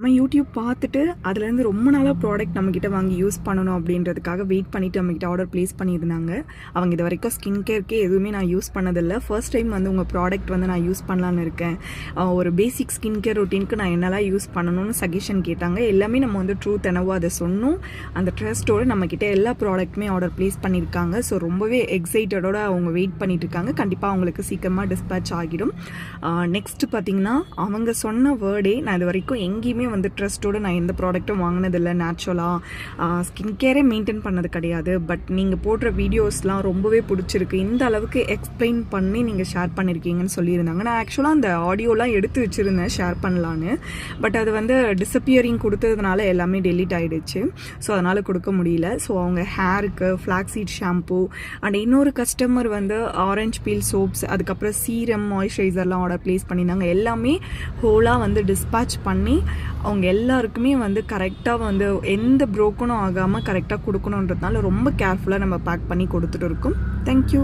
நம்ம யூடியூப் பார்த்துட்டு அதுலேருந்து ரொம்ப நாளாக ப்ராடக்ட் நம்மக்கிட்ட வாங்கி யூஸ் பண்ணணும் அப்படின்றதுக்காக வெயிட் பண்ணிவிட்டு நம்மக்கிட்ட ஆர்டர் ப்ளேஸ் பண்ணியிருந்தாங்க. அவங்க இது வரைக்கும் ஸ்கின் கேருக்கே எதுவுமே நான் யூஸ் பண்ணதில்லை. ஃபர்ஸ்ட் டைம் வந்து உங்கள் ப்ராடக்ட் வந்து நான் யூஸ் பண்ணலான்னு இருக்கேன். ஒரு பேசிக் ஸ்கின் கேர் ரொட்டீனுக்கு நான் என்னெல்லாம் யூஸ் பண்ணணும்னு சஜஷன் கேட்டாங்க. எல்லாமே நம்ம வந்து ட்ரூத் என்னவோ அதை சொன்னோம். அந்த ட்ரஸ்ட்டோடு நம்மக்கிட்ட எல்லா ப்ராடக்ட்டுமே ஆர்டர் ப்ளேஸ் பண்ணியிருக்காங்க. ஸோ ரொம்பவே எக்ஸைட்டடோட அவங்க வெயிட் பண்ணிட்டு இருக்காங்க. கண்டிப்பாக அவங்களுக்கு சீக்கிரமாக டிஸ்பேச் ஆகிடும். நெக்ஸ்ட்டு பார்த்திங்கன்னா அவங்க சொன்ன வேர்டே நான் இது வரைக்கும் எங்கேயுமே வந்து ட்ரஸ்ட்டோடு நான் எந்த ப்ராடக்ட்டும் வாங்கினதில்லை. நேச்சுரலாக ஸ்கின் கேரே மெயின்டைன் பண்ணது கிடையாது. பட் நீங்கள் போடுற வீடியோஸ்லாம் ரொம்பவே பிடிச்சிருக்கு. இந்த அளவுக்கு எக்ஸ்பிளைன் பண்ணி நீங்கள் ஷேர் பண்ணியிருக்கீங்கன்னு சொல்லியிருந்தாங்க. நான் ஆக்சுவலாக அந்த ஆடியோலாம் எடுத்து வச்சுருந்தேன் ஷேர் பண்ணலான்னு. பட் அது வந்து டிஸப்பியரிங் கொடுத்ததுனால எல்லாமே டெலீட் ஆகிடுச்சு. ஸோ அதனால் கொடுக்க முடியல. ஸோ அவங்க ஹேருக்கு ஃப்ளாக்ஸீட் ஷாம்பூ அண்ட் இன்னொரு கஸ்டமர் வந்து ஆரஞ்ச் பீல் சோப்ஸ், அதுக்கப்புறம் சீரம், மாய்ஸ்சரைசர்லாம் ஆர்டர் ப்ளேஸ் பண்ணியிருந்தாங்க. எல்லாமே ஹோலாக வந்து டிஸ்பேச் பண்ணி அவங்க எல்லாருக்குமே வந்து கரெக்டாக வந்து எந்த ப்ரோக்கனும் ஆகாமல் கரெக்டாக கொடுக்கணுன்றதுனால ரொம்ப கேர்ஃபுல்லாக நம்ம பேக் பண்ணி கொடுத்துட்டு இருக்கோம். தேங்க்யூ.